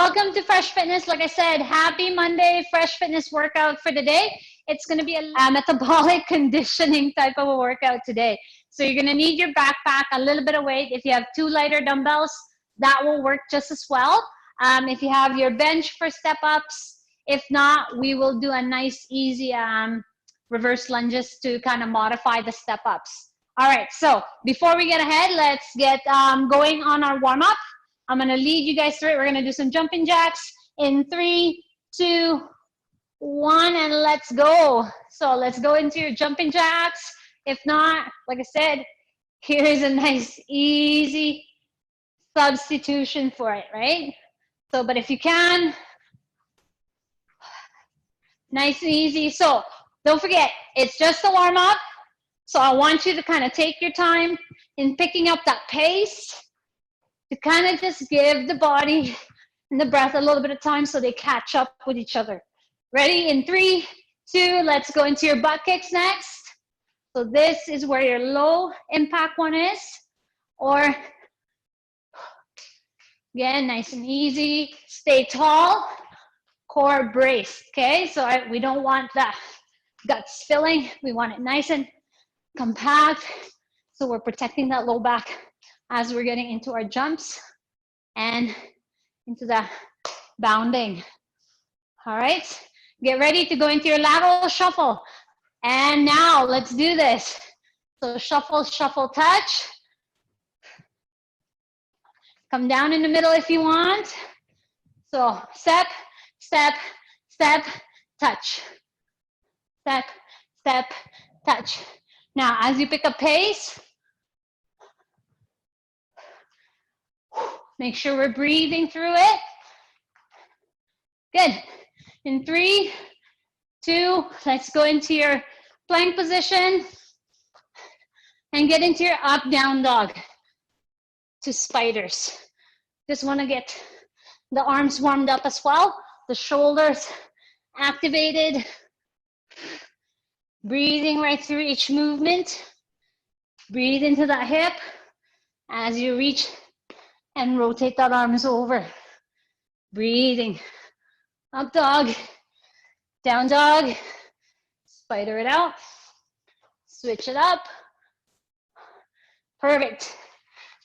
welcome to Fresh Fitness. Like I said, happy Monday, Fresh Fitness workout for the day. It's going to be a metabolic conditioning type of a workout today. So you're going to need your backpack, a little bit of weight. If you have 2 lighter dumbbells, that will work just as well. If you have your bench for step-ups, if not, we will do a nice, easy reverse lunges to kind of modify the step-ups. All right, so before we get ahead, let's get going on our warm-up. I'm going to lead you guys through it. We're going to do some jumping jacks in 3, 2, 1, and let's go. So let's go into your jumping jacks. If not, like I said, here's a nice, easy substitution for it, right? So, but if you can, nice and easy. So don't forget, it's just a warm-up. So I want you to kind of take your time in picking up that pace to kind of just give the body and the breath a little bit of time so they catch up with each other. Ready? In 3, 2, let's go into your butt kicks next. So this is where your low impact one is. Or, again, nice and easy. Stay tall, core braced, okay? So we don't want that guts filling. We want it nice and compact. So we're protecting that low back as we're getting into our jumps and into the bounding. All right, get ready to go into your lateral shuffle. And now let's do this. So shuffle, shuffle, touch. Come down in the middle if you want. So step, step, step, touch. Step, step, touch. Now, as you pick up pace, make sure we're breathing through it. Good. In 3, 2, let's go into your plank position and get into your up, down dog to spiders. Just want to get the arms warmed up as well, the shoulders activated. Breathing right through each movement. Breathe into that hip as you reach and rotate that arms over. Breathing. Up dog, down dog, spider it out, switch it up. Perfect.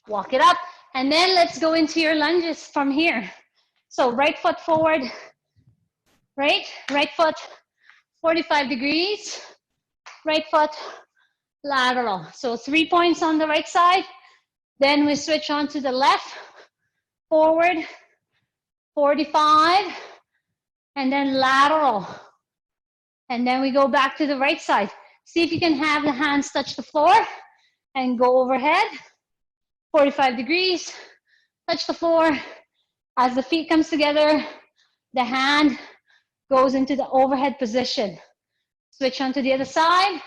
Walk it up. And then let's go into your lunges from here. So right foot forward, right foot 45 degrees, right foot lateral. So 3 points on the right side. Then we switch on to the left, forward, 45, and then lateral. And then we go back to the right side. See if you can have the hands touch the floor and go overhead, 45 degrees, touch the floor. As the feet comes together, the hand goes into the overhead position. Switch on to the other side,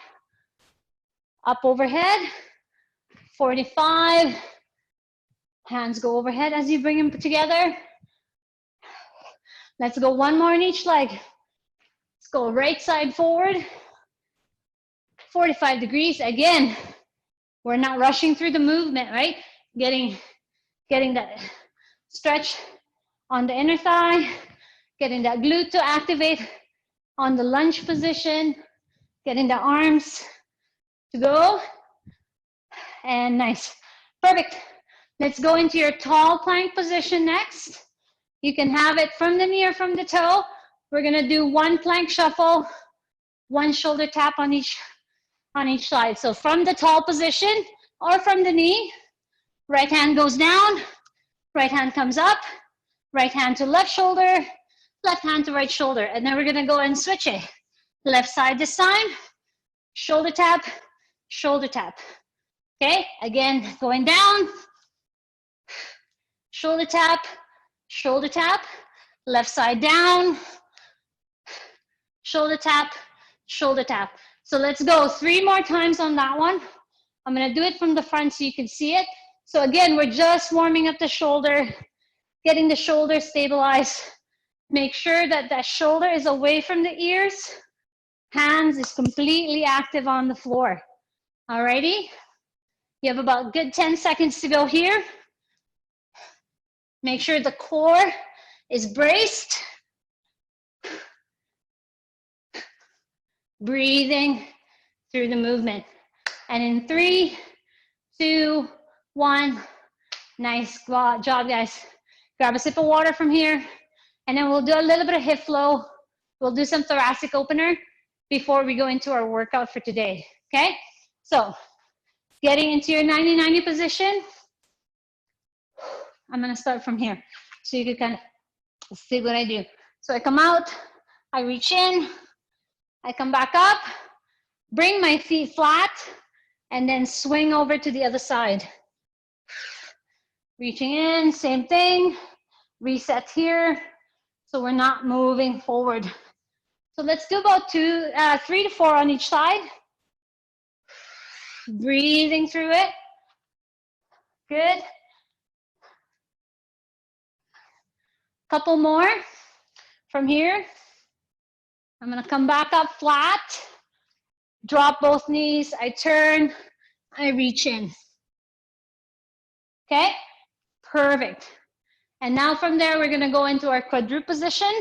up overhead, 45, hands go overhead as you bring them together. Let's go one more in each leg. Let's go right side forward, 45 degrees. Again, we're not rushing through the movement, right? Getting that stretch on the inner thigh, getting that glute to activate on the lunge position, getting the arms to go. And nice. Perfect. Let's go into your tall plank position next. You can have it from the knee or from the toe. We're gonna do 1 plank shuffle, 1 shoulder tap on each side. So from the tall position or from the knee, right hand goes down, right hand comes up, right hand to left shoulder, left hand to right shoulder. And then we're gonna go and switch it. Left side this time, shoulder tap, shoulder tap. Okay, again, going down, shoulder tap, left side down, shoulder tap, shoulder tap. So let's go 3 more times on that one. I'm gonna do it from the front so you can see it. So again, we're just warming up the shoulder, getting the shoulder stabilized. Make sure that that shoulder is away from the ears. Hands is completely active on the floor. Alrighty? You have about a good 10 seconds to go here. Make sure the core is braced. Breathing through the movement. And in 3, 2, 1, nice job, guys. Grab a sip of water from here, and then we'll do a little bit of hip flow. We'll do some thoracic opener before we go into our workout for today, okay? So, getting into your 90-90 position. I'm gonna start from here, so you can kind of see what I do. So I come out, I reach in, I come back up, bring my feet flat, and then swing over to the other side. Reaching in, same thing, reset here, so we're not moving forward. So let's do about 3 to 4 on each side. Breathing through it. Good. Couple more from here. I'm gonna come back up flat, drop both knees, I turn, I reach in. Okay, perfect. And now from there, we're gonna go into our quadruped position.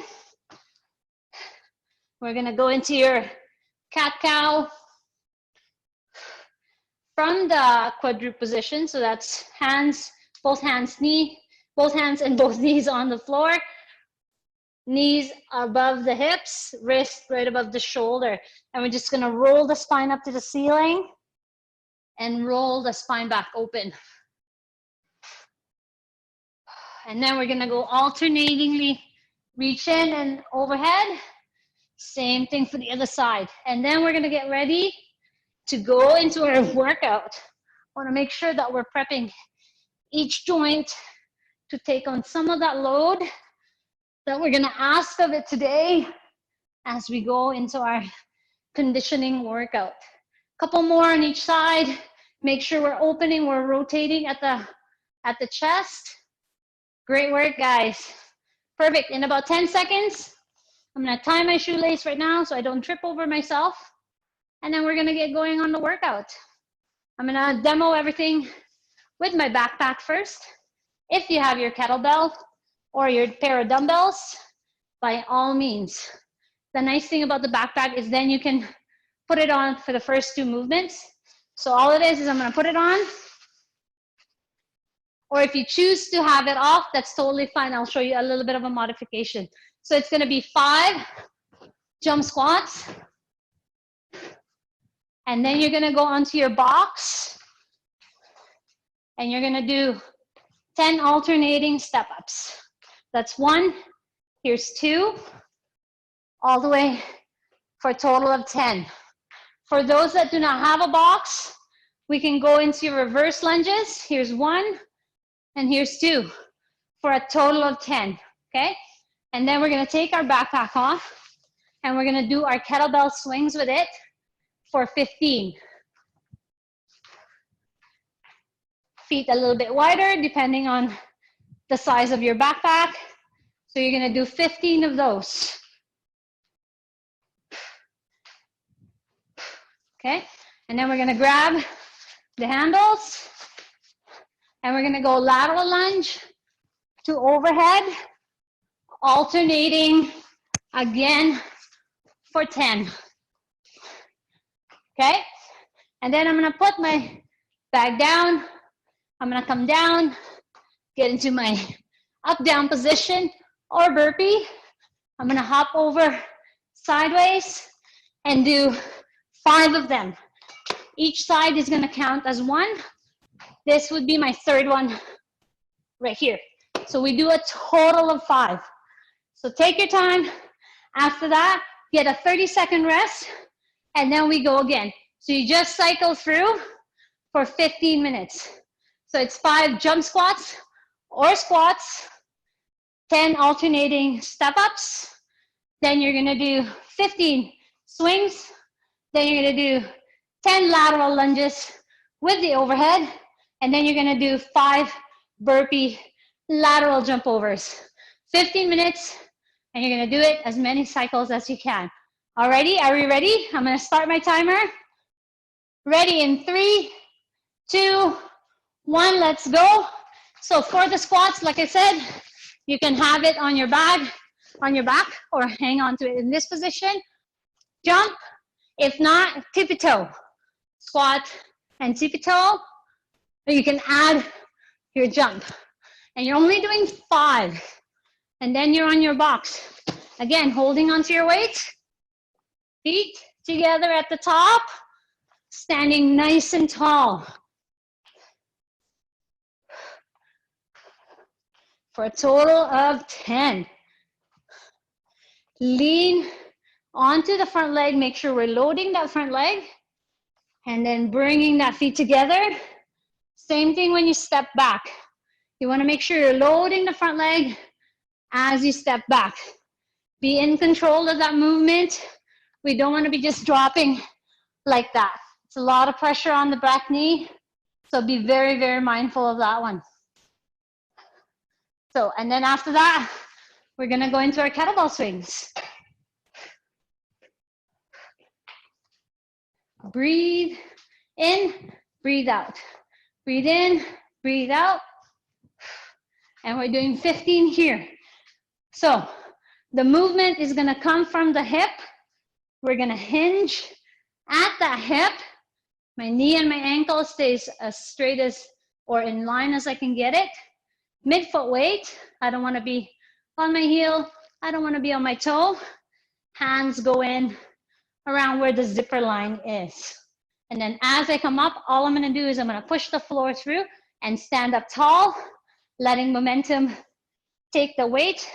We're gonna go into your cat-cow. From the quadruped position, so that's hands, both hands and both knees on the floor. Knees above the hips, wrist right above the shoulder. And we're just gonna roll the spine up to the ceiling and roll the spine back open. And then we're gonna go alternatingly reach in and overhead. Same thing for the other side. And then we're gonna get ready to go into our workout. Wanna make sure that we're prepping each joint to take on some of that load that we're gonna ask of it today as we go into our conditioning workout. Couple more on each side. Make sure we're opening, we're rotating at the chest. Great work, guys. Perfect. In about 10 seconds, I'm gonna tie my shoelace right now so I don't trip over myself. And then we're gonna get going on the workout. I'm gonna demo everything with my backpack first. If you have your kettlebell or your pair of dumbbells, by all means. The nice thing about the backpack is then you can put it on for the first 2 movements. So all it is I'm gonna put it on. Or if you choose to have it off, that's totally fine. I'll show you a little bit of a modification. So it's gonna be 5 jump squats. And then you're gonna go onto your box and you're gonna do 10 alternating step ups. That's 1, here's 2, all the way for a total of 10. For those that do not have a box, we can go into your reverse lunges. Here's 1, and here's 2, for a total of 10, okay? And then we're gonna take our backpack off, and we're gonna do our kettlebell swings with it for 15. Feet a little bit wider, depending on the size of your backpack. So you're gonna do 15 of those. Okay, and then we're gonna grab the handles, and we're gonna go lateral lunge to overhead, alternating again for 10. Okay, and then I'm gonna put my bag down, I'm gonna come down, get into my up-down position or burpee. I'm gonna hop over sideways and do 5 of them. Each side is gonna count as 1. This would be my 3rd one right here. So we do a total of 5. So take your time. After that, get a 30-second rest, and then we go again. So you just cycle through for 15 minutes. So it's 5 jump squats or squats, 10 alternating step-ups, then you're gonna do 15 swings, then you're gonna do 10 lateral lunges with the overhead, and then you're gonna do 5 burpee lateral jump overs. 15 minutes, and you're gonna do it as many cycles as you can. Alrighty, are we ready? I'm gonna start my timer. Ready in 3, 2, 1, let's go. So for the squats, like I said, You can have it on your back, or hang on to it in this position. Jump. If not, tippy toe. Squat and tippy toe. Or you can add your jump. And you're only doing 5. And then you're on your box. Again, holding onto your weight. Feet together at the top. Standing nice and tall. For a total of 10. Lean onto the front leg. Make sure we're loading that front leg. And then bringing that feet together. Same thing when you step back. You want to make sure you're loading the front leg as you step back. Be in control of that movement. We don't want to be just dropping like that. It's a lot of pressure on the back knee. So be very, very mindful of that one. So, and then after that, we're gonna go into our kettlebell swings. Breathe in, breathe out. Breathe in, breathe out. And we're doing 15 here. So, the movement is gonna come from the hip. We're gonna hinge at that hip. My knee and my ankle stays as straight as, or in line as I can get it. Mid-foot weight. I don't want to be on my heel. I don't want to be on my toe. Hands go in around where the zipper line is. And then as I come up, all I'm going to do is I'm going to push the floor through and stand up tall, letting momentum take the weight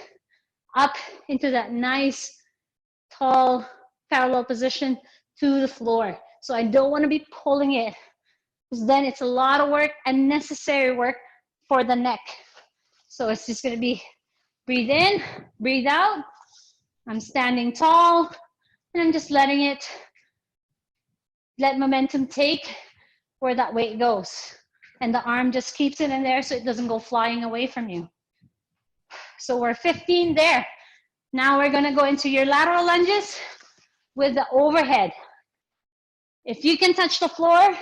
up into that nice, tall, parallel position to the floor. So I don't want to be pulling it, because then it's a lot of work, unnecessary work for the neck. So it's just going to be breathe in, breathe out. I'm standing tall, and I'm just letting it, let momentum take where that weight goes. And the arm just keeps it in there so it doesn't go flying away from you. So we're 15 there. Now we're going to go into your lateral lunges with the overhead. If you can touch the floor,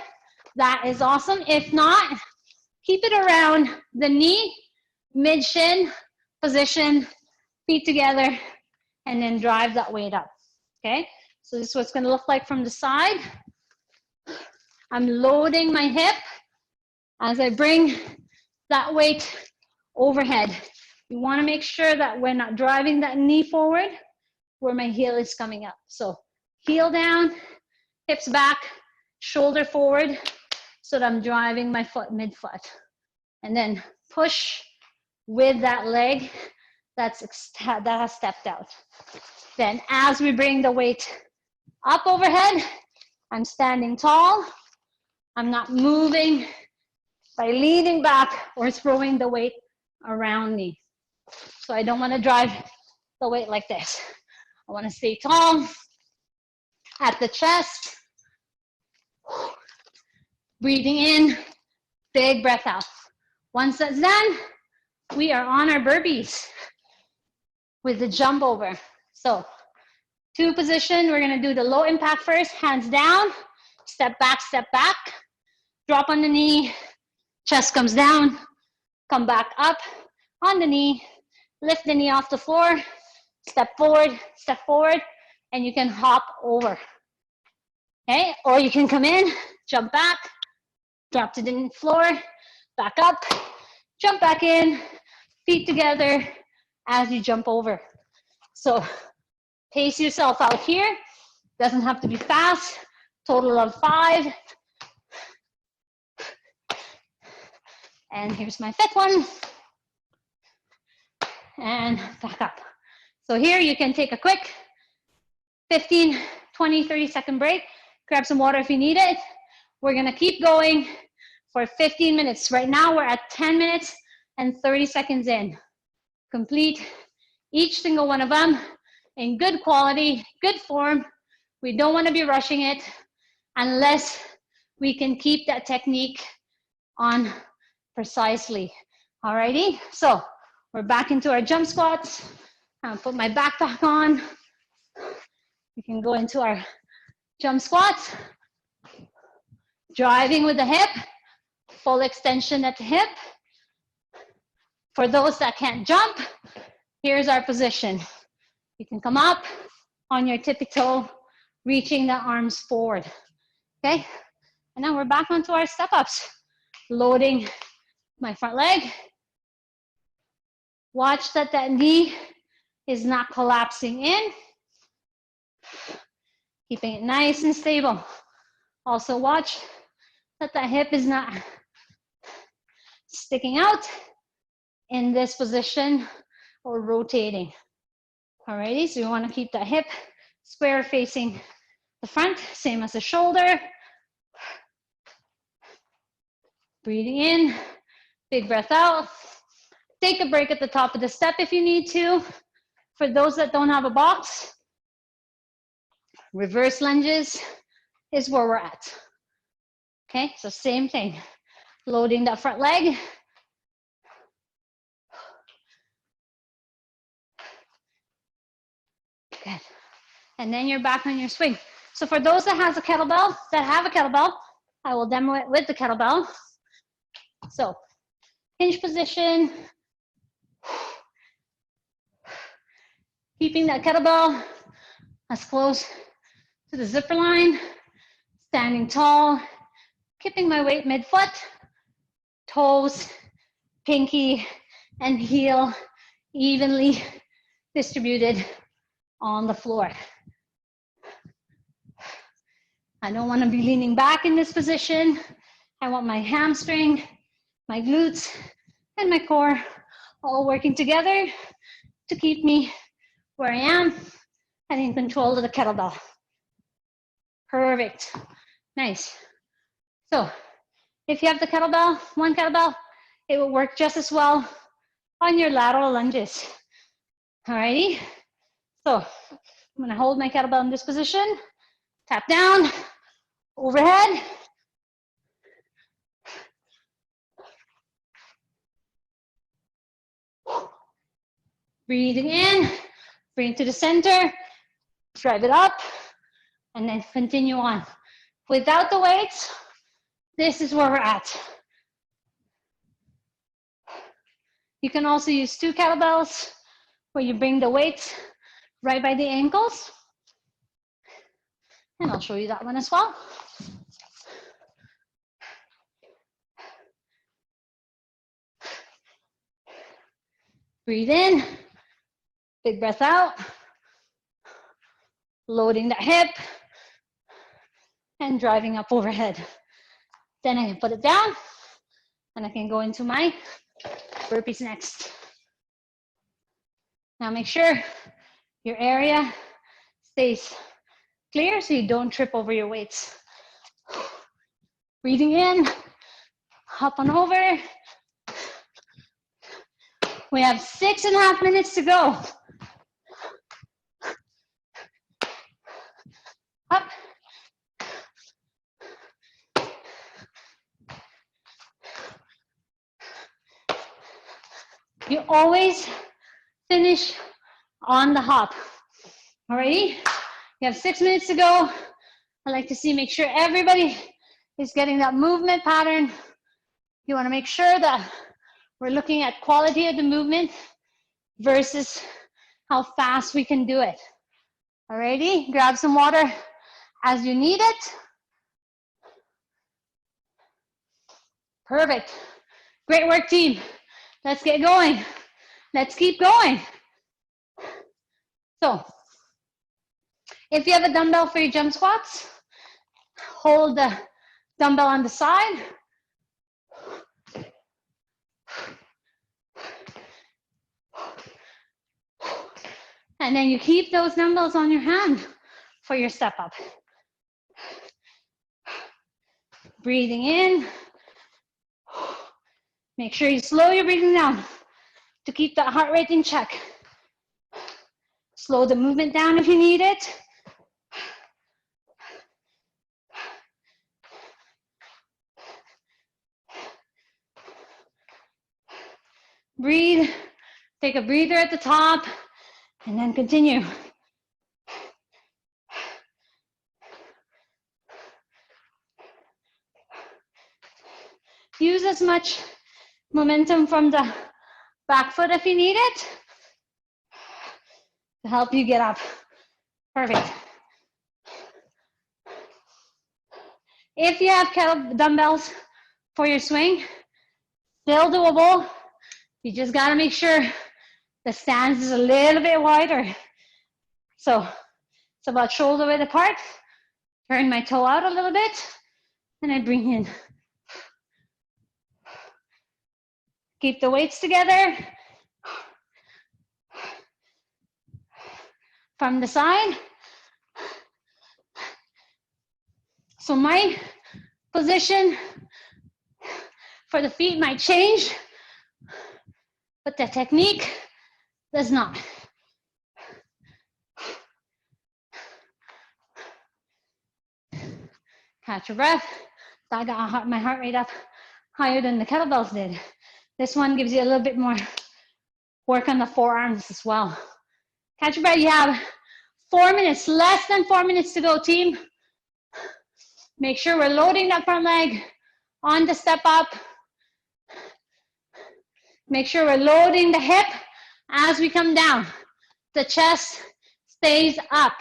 that is awesome. If not, keep it around the knee, mid-shin position, feet together, and then drive that weight up, okay? So this is what it's gonna look like from the side. I'm loading my hip as I bring that weight overhead. You wanna make sure that we're not driving that knee forward where my heel is coming up. So heel down, hips back, shoulder forward, so that I'm driving my foot mid-foot. And then push with that leg that has stepped out. Then as we bring the weight up overhead, I'm standing tall. I'm not moving by leaning back or throwing the weight around me. So I don't want to drive the weight like this. I want to stay tall at the chest. Breathing in, big breath out. Once that's done, we are on our burpees with the jump over. So 2 position, we're gonna do the low impact first, hands down, step back, drop on the knee, chest comes down, come back up on the knee, lift the knee off the floor, step forward, and you can hop over, okay? Or you can come in, jump back, drop to the floor, back up, jump back in, feet together as you jump over. So pace yourself out here. Doesn't have to be fast. Total of 5. And here's my 5th one. And back up. So here you can take a quick 15, 20, 30-second break. Grab some water if you need it. We're gonna keep going for 15 minutes. Right now we're at 10 minutes and 30 seconds in. Complete each single one of them in good quality, good form. We don't want to be rushing it unless we can keep that technique on precisely. Alrighty, so we're back into our jump squats. I'll put my backpack on. We can go into our jump squats. Driving with the hip, full extension at the hip. For those that can't jump, Here's our position. You can come up on your tippy toe, reaching the arms forward, okay? And now we're back onto our step-ups. Loading my front leg. Watch that that knee is not collapsing in. Keeping it nice and stable. Also watch that the hip is not sticking out in this position or rotating. Alrighty, so you want to keep the hip square facing the front, same as the shoulder. Breathing in, big breath out. Take a break at the top of the step if you need to. For those that don't have a box, reverse lunges is where we're at. Okay, so same thing. Loading that front leg. Good. And then you're back on your swing. So for those that have a kettlebell, I will demo it with the kettlebell. So hinge position. Keeping that kettlebell as close to the zipper line. Standing tall. Keeping my weight mid-foot. Toes, pinky, and heel evenly distributed on the floor. I don't want to be leaning back in this position. I want my hamstring, my glutes, and my core all working together to keep me where I am and in control of the kettlebell. Perfect. Nice. So if you have the kettlebell, one kettlebell, it will work just as well on your lateral lunges. Alrighty. So I'm gonna hold my kettlebell in this position, tap down, overhead. Breathing in, bring it to the center, drive it up, and then continue on. Without the weights, this is where we're at. You can also use 2 kettlebells where you bring the weights right by the ankles. And I'll show you that one as well. Breathe in, big breath out, loading the hip, and driving up overhead. Then I can put it down, and I can go into my burpees next. Now make sure your area stays clear so you don't trip over your weights. Breathing in, hop on over. We have 6.5 minutes to go. Up. You always finish on the hop. Alrighty? You have 6 minutes to go. I like to see, make sure everybody is getting that movement pattern. You want to make sure that we're looking at quality of the movement versus how fast we can do it. Alrighty? Grab some water as you need it. Perfect. Great work, team. Let's get going. Let's keep going. So, if you have a dumbbell for your jump squats, hold the dumbbell on the side. And then you keep those dumbbells on your hand for your step up. Breathing in. Make sure you slow your breathing down to keep that heart rate in check. Slow the movement down if you need it. Breathe. Take a breather at the top and then continue. Use as much momentum from the back foot if you need it. to help you get up. Perfect. If you have dumbbells for your swing, still doable. You just gotta make sure the stance is a little bit wider. So it's about shoulder width apart. Turn my toe out a little bit, and I bring in. Keep the weights together. From the side. So my position for the feet might change, but the technique does not. Catch your breath. I got my heart rate up higher than the kettlebells did. This one gives you a little bit more work on the forearms as well. Catch your breath. You have 4 minutes, less than 4 minutes to go, team. Make sure we're loading that front leg on the step up. Make sure we're loading the hip as we come down. The chest stays up,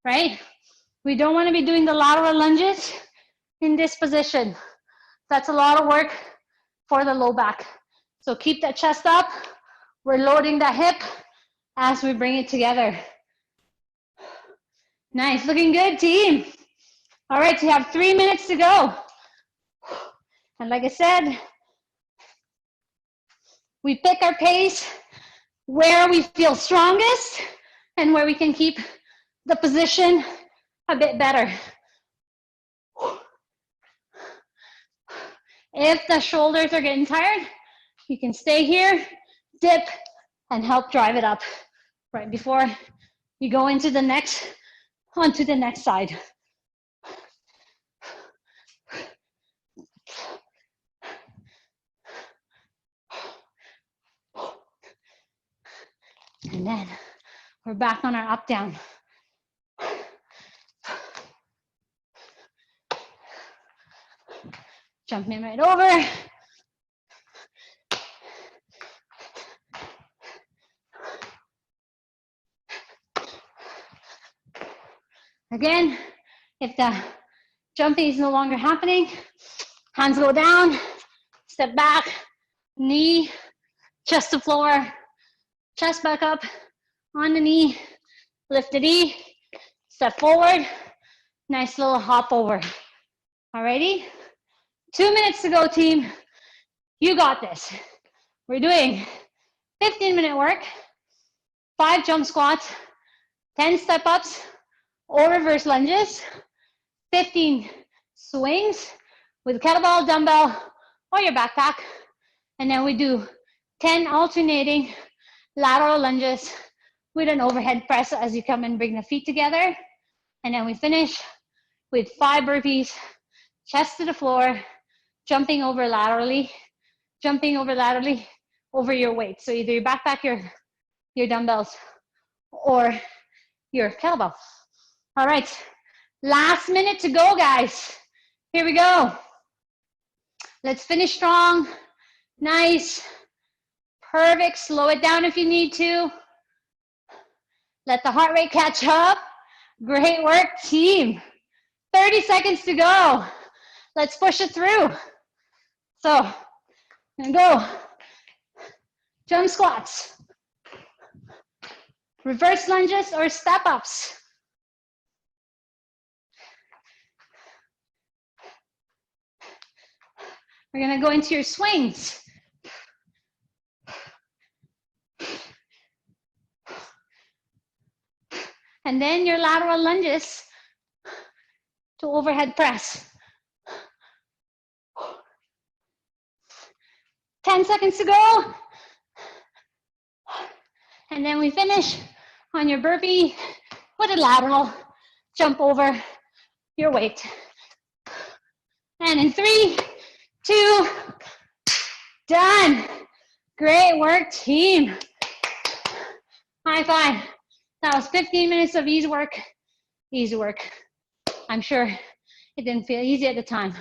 right? We don't want to be doing the lateral lunges in this position. That's a lot of work for the low back. So keep that chest up. We're loading the hip as we bring it together. Nice, looking good, team. All right, so you have 3 minutes to go. And like I said, we pick our pace where we feel strongest and where we can keep the position a bit better. If the shoulders are getting tired, you can stay here, dip, and help drive it up right before you go into the next, onto the next side. And then we're back on our up down. Jumping right over. Again, if the jumping is no longer happening, hands go down, step back, knee, chest to floor, chest back up on the knee, lift the knee, step forward, nice little hop over. Alrighty? 2 minutes to go, team. You got this. We're doing 15-minute work, 5 jump squats, 10 step-ups, or reverse lunges, 15 swings with kettlebell, dumbbell, or your backpack, and then we do 10 alternating lateral lunges with an overhead press as you come and bring the feet together, and then we finish with 5 burpees, chest to the floor, jumping over laterally over your weight. So either your backpack, your dumbbells, or your kettlebell. All right, last minute to go, guys. Here we go. Let's finish strong. Nice. Perfect. Slow it down if you need to. Let the heart rate catch up. Great work, team. 30 seconds to go. Let's push it through. So, I'm gonna go. Jump squats. Reverse lunges or step-ups. We're gonna go into your swings. And then your lateral lunges to overhead press. 10 seconds to go. And then we finish on your burpee with a lateral jump over your weight. And in 3, 2, done. Great work, team. High five. That was 15 minutes of easy work. Easy work. I'm sure it didn't feel easy at the time,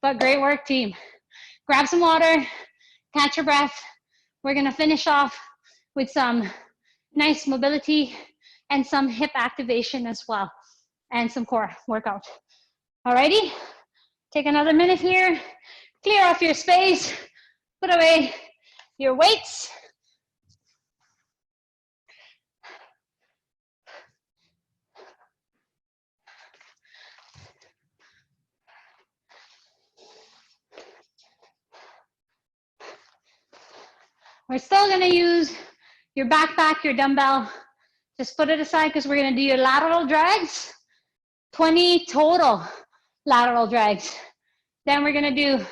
but great work, team. Grab some water, catch your breath. We're gonna finish off with some nice mobility and some hip activation as well, and some core workout. Alrighty, take another minute here, clear off your space, put away your weights. We're still gonna use your backpack, your dumbbell. Just put it aside because we're gonna do your lateral drags, 20 total lateral drags. Then we're gonna do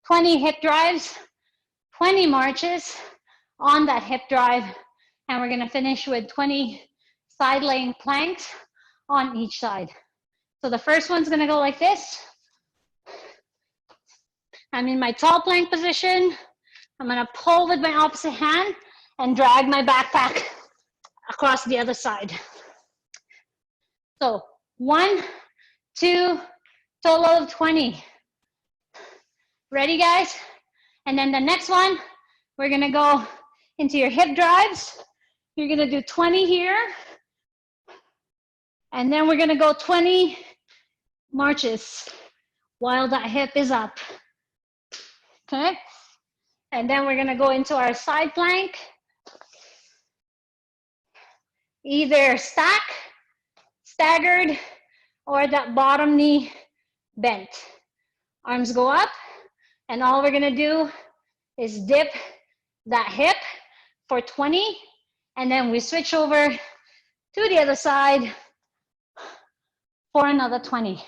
20 hip drives, 20 marches on that hip drive, and we're gonna finish with 20 side laying planks on each side. So the first one's gonna go like this. I'm in my tall plank position. I'm gonna pull with my opposite hand and drag my backpack across the other side. So 1, 2, total of 20. Ready, guys? And then the next one, we're gonna go into your hip drives. You're gonna do 20 here. And then we're gonna go 20 marches while that hip is up. Okay? And then we're gonna go into our side plank. Either stack, staggered, or that bottom knee bent. Arms go up, and all we're gonna do is dip that hip for 20, and then we switch over to the other side for another 20.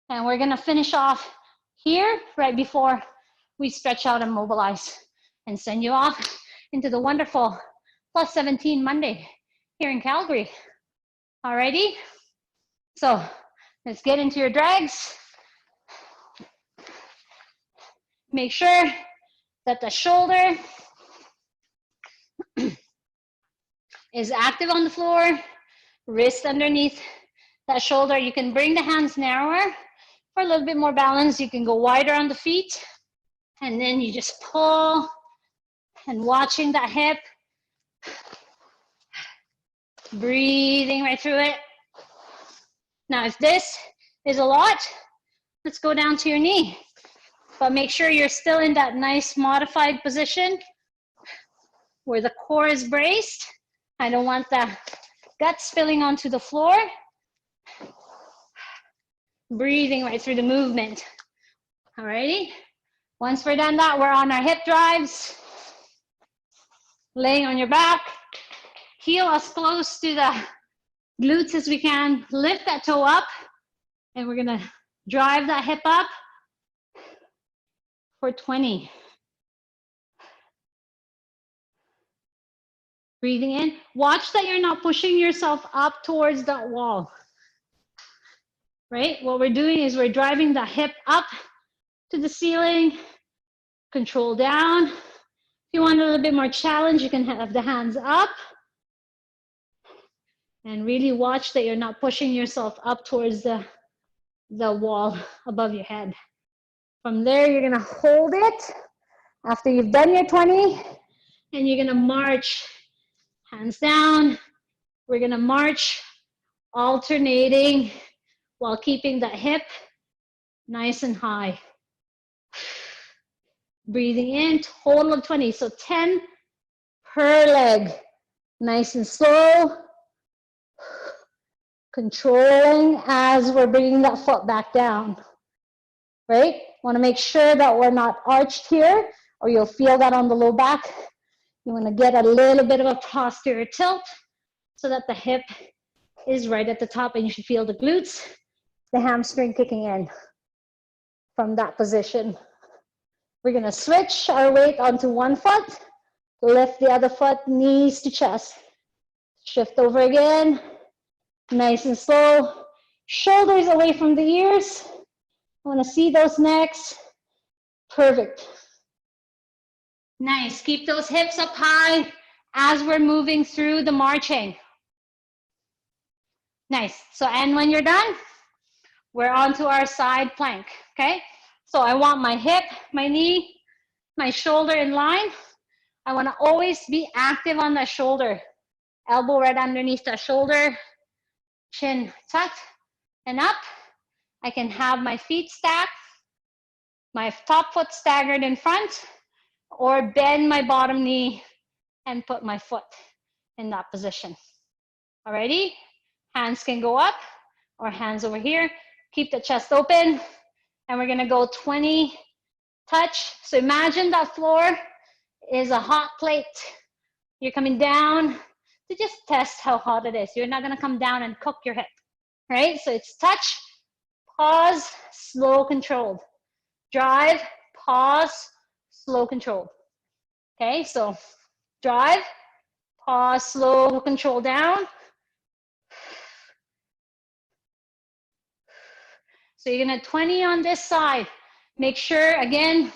And we're gonna finish off here right before we stretch out and mobilize and send you off into the wonderful plus 17 Monday here in Calgary. Alrighty, so let's get into your drags. Make sure that the shoulder is active on the floor, wrist underneath that shoulder. You can bring the hands narrower for a little bit more balance. You can go wider on the feet, and then you just pull and watching that hip, breathing right through it. Now, if this is a lot, let's go down to your knee. But make sure you're still in that nice modified position where the core is braced. I don't want the gut spilling onto the floor. Breathing right through the movement. Alrighty. Once we're done that, we're on our hip drives. Laying on your back. Heel as close to the glutes as we can. Lift that toe up. And we're gonna drive that hip up for 20. Breathing in. Watch that you're not pushing yourself up towards that wall. Right? What we're doing is we're driving the hip up to the ceiling. Control down. If you want a little bit more challenge, you can have the hands up. And really watch that you're not pushing yourself up towards the wall above your head. From there, you're gonna hold it after you've done your 20, and you're gonna march hands down. We're gonna march alternating while keeping the hip nice and high. Breathing in, total of 20, so 10 per leg. Nice and slow. Controlling as we're bringing that foot back down, right? Want to make sure that we're not arched here, or you'll feel that on the low back. You want to get a little bit of a posterior tilt so that the hip is right at the top, and you should feel the glutes, the hamstring kicking in from that position. We're going to switch our weight onto one foot, lift the other foot, knees to chest. Shift over again. Nice and slow. Shoulders away from the ears. I want to see those necks. Perfect. Nice. Keep those hips up high as we're moving through the marching. Nice. So, and when you're done, we're onto our side plank, okay? So I want my hip, my knee, my shoulder in line. I want to always be active on the shoulder elbow right underneath the shoulder, chin tucked and up. I can have my feet stacked, my top foot staggered in front, or bend my bottom knee and put my foot in that position. Alrighty? Hands can go up or hands over here. Keep the chest open. And we're gonna go 20 touch. So imagine that floor is a hot plate. You're coming down to just test how hot it is. You're not gonna come down and cook your hip, right? So it's touch, pause, slow, controlled. Drive, pause, slow, controlled. Okay, so drive, pause, slow, control down. So you're gonna 20 on this side. Make sure, again,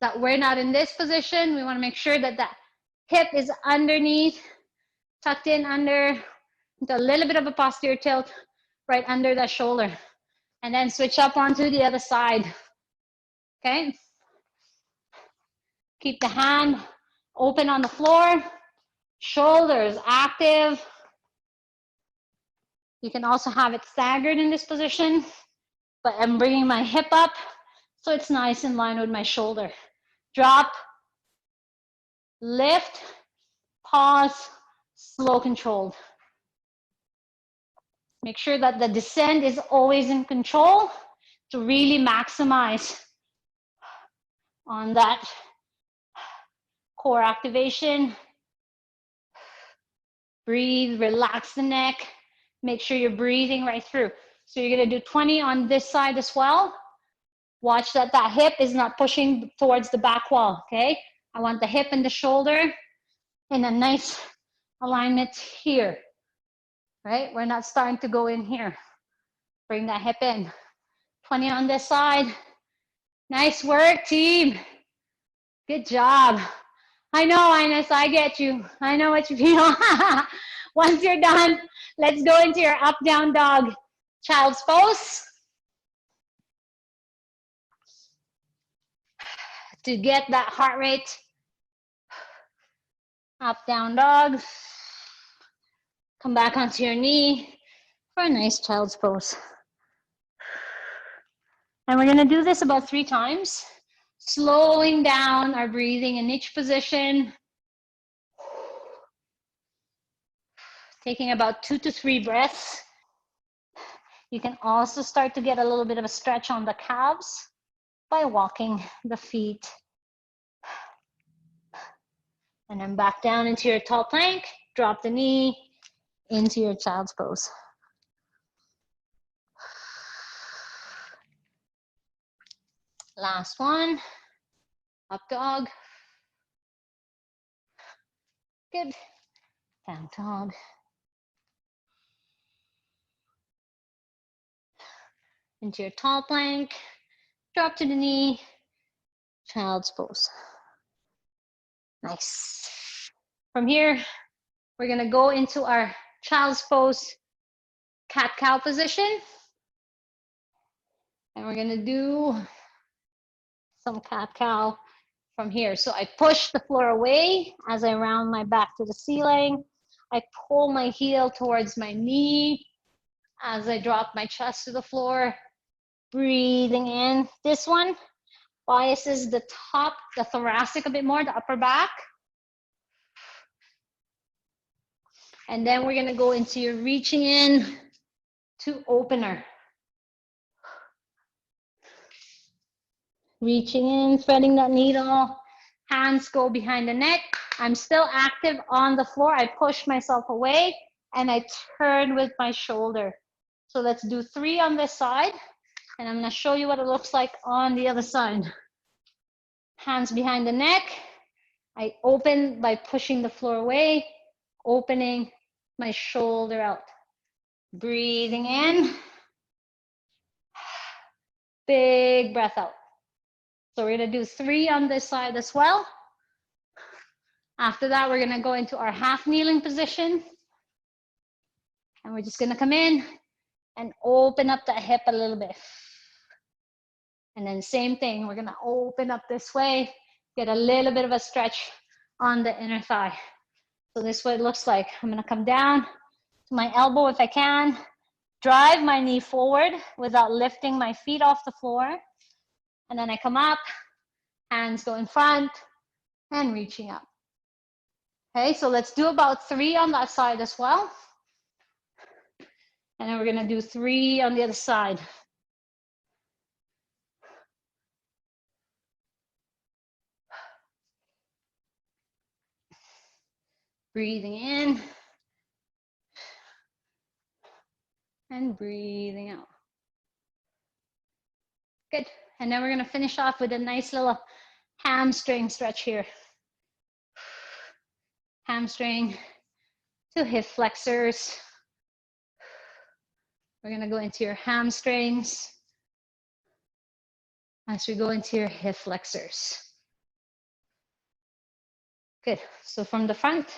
that we're not in this position. We wanna make sure that that hip is underneath, tucked in under, with a little bit of a posterior tilt right under the shoulder. And then switch up onto the other side, okay? Keep the hand open on the floor, shoulders active. You can also have it staggered in this position, but I'm bringing my hip up so it's nice in line with my shoulder. Drop, lift, pause, slow, controlled. Make sure that the descent is always in control to really maximize on that core activation. Breathe, relax the neck. Make sure you're breathing right through. So you're gonna do 20 on this side as well. Watch that that hip is not pushing towards the back wall, okay? I want the hip and the shoulder in a nice alignment here, right? We're not starting to go in here. Bring that hip in. 20 on this side. Nice work, team. Good job. I know, Ines, I get you. I know what you feel. Once you're done, let's go into your up, down dog, child's pose. To get that heart rate, up, down dog. Come back onto your knee for a nice child's pose. And we're gonna do this about 3 times, slowing down our breathing in each position. Taking about 2 to 3 breaths. You can also start to get a little bit of a stretch on the calves by walking the feet. And then back down into your tall plank, drop the knee into your child's pose. Last one, up dog. Good, down dog. Into your tall plank, drop to the knee, child's pose. Nice. From here, we're gonna go into our child's pose cat-cow position. And we're gonna do some cat-cow from here. So I push the floor away as I round my back to the ceiling. I pull my heel towards my knee as I drop my chest to the floor. Breathing in. This one biases the top, the thoracic a bit more, the upper back. And then we're gonna go into your reaching in to opener. Reaching in, threading that needle. Hands go behind the neck. I'm still active on the floor. I push myself away and I turn with my shoulder. So let's do 3 on this side. And I'm gonna show you what it looks like on the other side. Hands behind the neck. I open by pushing the floor away, opening my shoulder out. Breathing in. Big breath out. So we're gonna do 3 on this side as well. After that, we're gonna go into our half kneeling position. And we're just gonna come in and open up that hip a little bit. And then same thing, we're gonna open up this way, get a little bit of a stretch on the inner thigh. So this is what it looks like. I'm gonna come down to my elbow if I can. Drive my knee forward without lifting my feet off the floor. And then I come up, hands go in front and reaching up. Okay, so let's do about 3 on that side as well. And then we're gonna do 3 on the other side. Breathing in and breathing out. Good. And then we're gonna finish off with a nice little hamstring stretch here. Hamstring to hip flexors. We're gonna go into your hamstrings as we go into your hip flexors. Good. So from the front,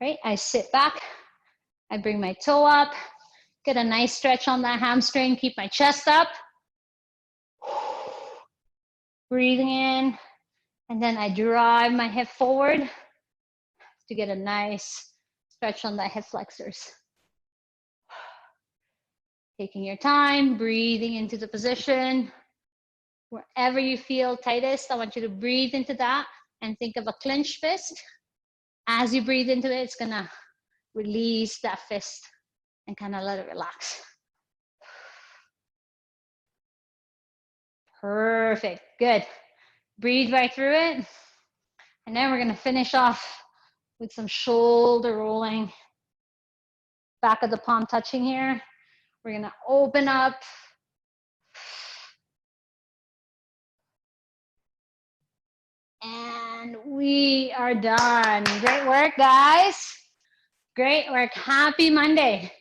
right, I sit back, I bring my toe up, get a nice stretch on that hamstring, keep my chest up. Breathing in, and then I drive my hip forward to get a nice stretch on the hip flexors. Taking your time, breathing into the position. Wherever you feel tightest, I want you to breathe into that and think of a clenched fist. As you breathe into it, it's gonna release that fist and kind of let it relax. Perfect, good. Breathe right through it. And then we're gonna finish off with some shoulder rolling. Back of the palm touching here. We're gonna open up. And we are done. Great work, guys. Great work. Happy Monday.